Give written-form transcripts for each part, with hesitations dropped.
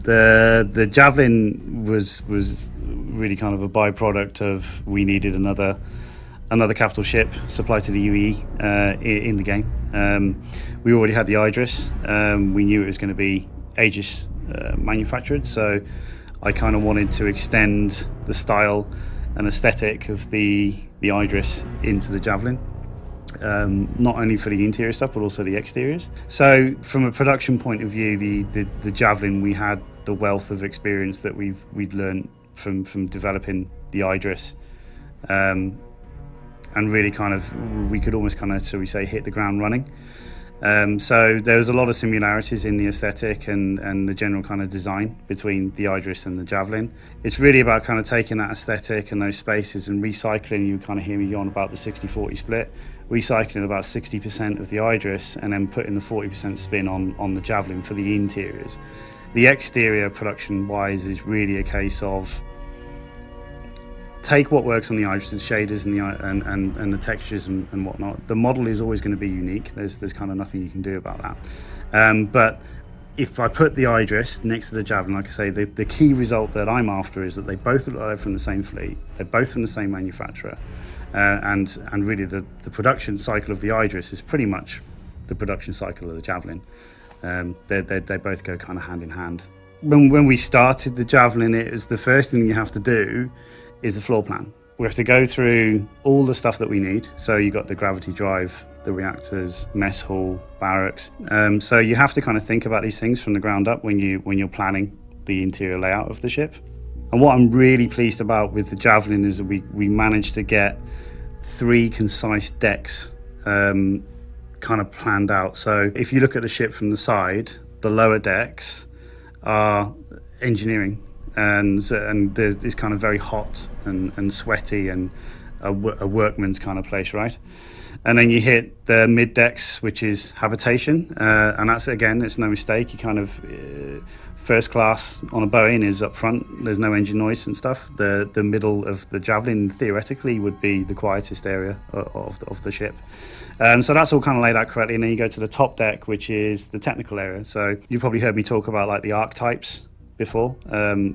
The Javelin was really kind of a byproduct of we needed another capital ship supplied to the UE in the game. We already had the Idris. We knew it was going to be Aegis manufactured, so I kind of wanted to extend the style and aesthetic of the Idris into the Javelin. Not only for the interior stuff but also the exteriors. So from a production point of view, the Javelin, we had the wealth of experience that we'd learned from developing the Idris, and really kind of we could almost kind of, so we say, hit the ground running. So there was a lot of similarities in the aesthetic and the general kind of design between the Idris and the Javelin. It's really about kind of taking that aesthetic and those spaces and recycling. You kind of hear me on about the 60-40 split, recycling about 60% of the Idris and then putting the 40% spin on the Javelin for the interiors. The exterior production wise is really a case of take what works on the Idris, the shaders and the textures and whatnot. The model is always going to be unique. There's kind of nothing you can do about that. But if I put the Idris next to the Javelin, like I say, the key result that I'm after is that they both look like they're from the same fleet. They're both from the same manufacturer, and really the production cycle of the Idris is pretty much the production cycle of the Javelin. They both go kind of hand in hand. When we started the Javelin, it was the first thing you have to do is the floor plan. We have to go through all the stuff that we need. So you've got the gravity drive, the reactors, mess hall, barracks. So you have to kind of think about these things from the ground up when you're planning the interior layout of the ship. And what I'm really pleased about with the Javelin is that we managed to get 3 concise decks kind of planned out. So if you look at the ship from the side, the lower decks are engineering. And it's kind of very hot and sweaty and a workman's kind of place, right? And then you hit the mid decks, which is habitation, and that's, again, it's no mistake. You kind of first class on a Boeing is up front. There's no engine noise and stuff. The middle of the Javelin theoretically would be the quietest area of the ship. So that's all kind of laid out correctly. And then you go to the top deck, which is the technical area. So you've probably heard me talk about like the archetypes before,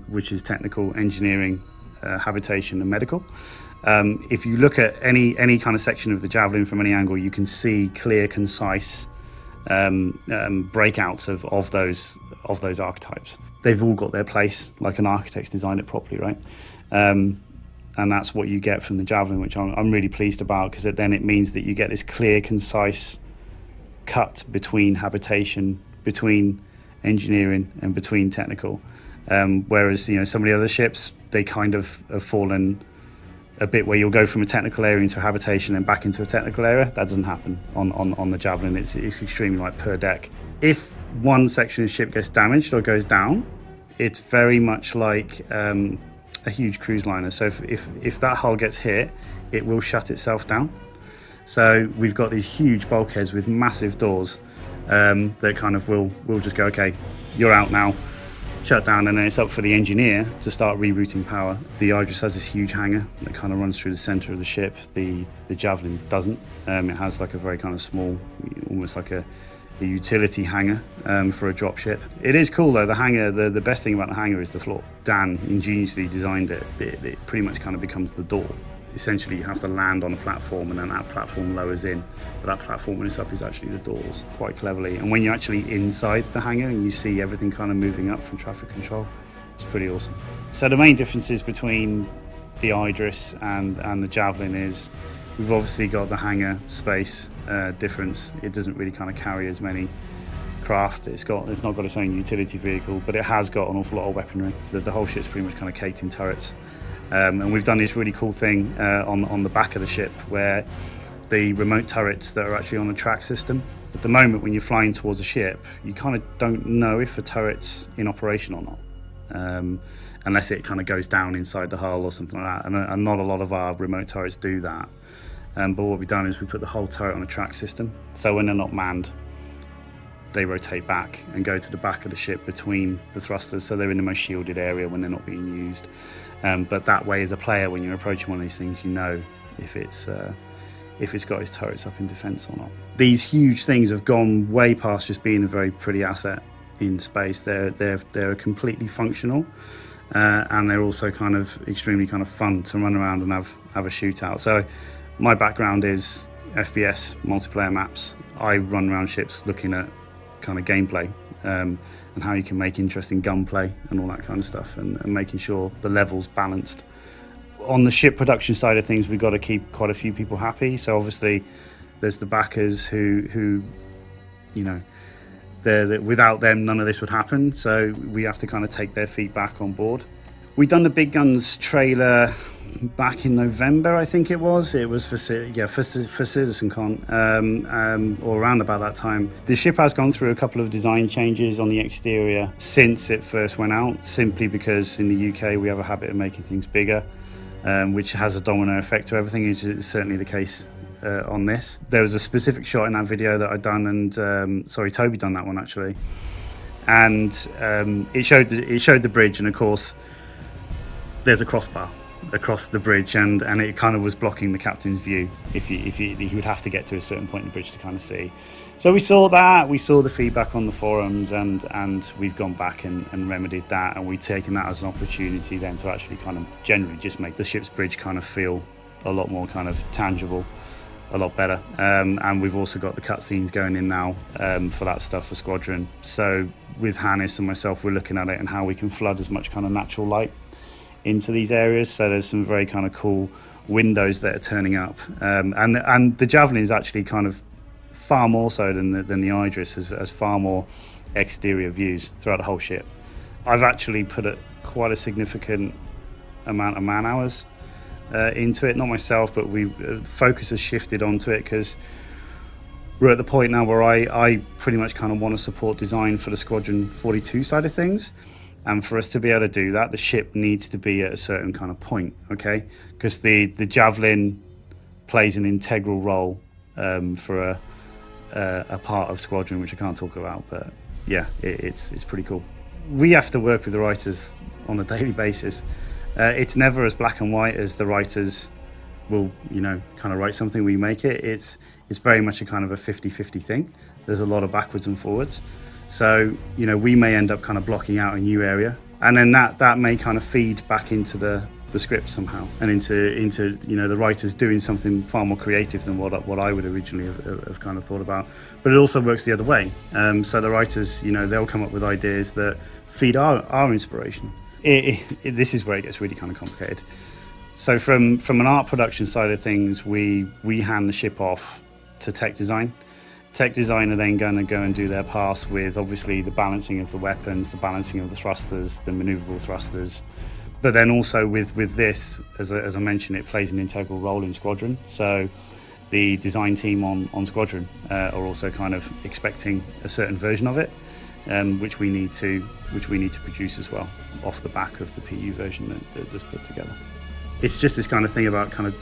which is technical, engineering, habitation and medical. If you look at any kind of section of the Javelin from any angle, you can see clear, concise breakouts of those archetypes. They've all got their place, like an architect's designed it properly, right? And that's what you get from the Javelin, which I'm really pleased about, because then it means that you get this clear, concise cut between habitation, between engineering and between technical, whereas some of the other ships, they kind of have fallen a bit where you'll go from a technical area into a habitation and back into a technical area. That doesn't happen on the Javelin. It's extremely like per deck. If one section of the ship gets damaged or goes down, it's very much like a huge cruise liner. So if that hull gets hit, it will shut itself down. So we've got these huge bulkheads with massive doors that kind of will just go, okay, you're out now, shut down, and then it's up for the engineer to start rerouting power. The Idris has this huge hangar that kind of runs through the center of the ship. The Javelin doesn't. It has like a very kind of small, almost like a utility hangar for a drop ship. It is cool though, the hangar, the best thing about the hangar is the floor. Dan ingeniously designed it. It pretty much kind of becomes the door. Essentially you have to land on a platform and then that platform lowers in, but that platform when it's up is actually the doors, quite cleverly. And when you're actually inside the hangar and you see everything kind of moving up from traffic control, it's pretty awesome. So the main differences between the Idris and the Javelin is we've obviously got the hangar space difference. It doesn't really kind of carry as many craft. It's not got its own utility vehicle, but it has got an awful lot of weaponry. The whole ship's pretty much kind of caked in turrets. And we've done this really cool thing on the back of the ship where the remote turrets that are actually on a track system. At the moment, when you're flying towards a ship, you kind of don't know if a turret's in operation or not, unless it kind of goes down inside the hull or something like that. And not a lot of our remote turrets do that. But what we've done is we put the whole turret on a track system. So when they're not manned, they rotate back and go to the back of the ship between the thrusters, so they're in the most shielded area when they're not being used. But that way, as a player, when you're approaching one of these things, you know if it's got its turrets up in defence or not. These huge things have gone way past just being a very pretty asset in space. They're completely functional, and they're also kind of extremely kind of fun to run around and have a shootout. So my background is FPS multiplayer maps. I run around ships looking at kind of gameplay and how you can make interesting gunplay and all that kind of stuff, and making sure the level's balanced. On the ship production side of things, we've got to keep quite a few people happy. So obviously there's the backers who you know, without them none of this would happen, so we have to kind of take their feedback on board. We done the Big Guns trailer back in November, I think it was for CitizenCon, or around about that time. The ship has gone through a couple of design changes on the exterior since it first went out, simply because in the UK we have a habit of making things bigger, which has a domino effect to everything, which is certainly the case on this. There was a specific shot in that video that I'd done, and sorry, Toby done that one actually, and it showed the bridge, and of course there's a crossbar across the bridge, and it kind of was blocking the captain's view. If he would have to get to a certain point in the bridge to kind of see. So we saw that, we saw the feedback on the forums, and we've gone back and remedied that, and we've taken that as an opportunity then to actually kind of generally just make the ship's bridge kind of feel a lot more kind of tangible, a lot better. And we've also got the cutscenes going in now for that stuff for Squadron. So with Hannes and myself, we're looking at it and how we can flood as much kind of natural light into these areas. So there's some very kind of cool windows that are turning up, and the Javelin is actually kind of far more so than the Idris has far more exterior views throughout the whole ship. I've actually put quite a significant amount of man hours into it, not myself, but focus has shifted onto it, because we're at the point now where I pretty much kind of want to support design for the Squadron 42 side of things. And for us to be able to do that, the ship needs to be at a certain kind of point, okay? Because the Javelin plays an integral role for a part of Squadron, which I can't talk about, but yeah, it's pretty cool. We have to work with the writers on a daily basis. It's never as black and white as the writers will, you know, kind of write something, we make it. It's very much a kind of a 50-50 thing. There's a lot of backwards and forwards. So, you know, we may end up kind of blocking out a new area, and then that may kind of feed back into the script somehow, and into you know, the writers doing something far more creative than what I would originally have kind of thought about. But it also works the other way. So the writers, you know, they'll come up with ideas that feed our inspiration. This is where it gets really kind of complicated. So from an art production side of things, we hand the ship off to tech design. Tech design are then going to go and do their pass with obviously the balancing of the weapons, the balancing of the thrusters, the maneuverable thrusters. But then also with this, as I mentioned, it plays an integral role in Squadron. So the design team on Squadron are also kind of expecting a certain version of it, which we need to produce as well, off the back of the PU version that's put together. It's just this kind of thing about kind of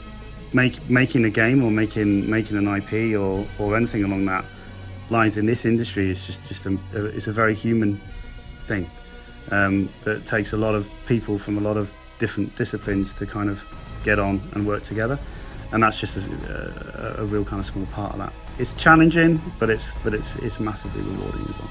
making a game or making an IP or anything along that lines in this industry is just it's a very human thing that takes a lot of people from a lot of different disciplines to kind of get on and work together, and that's just a real kind of small part of that. It's challenging, but it's massively rewarding as well.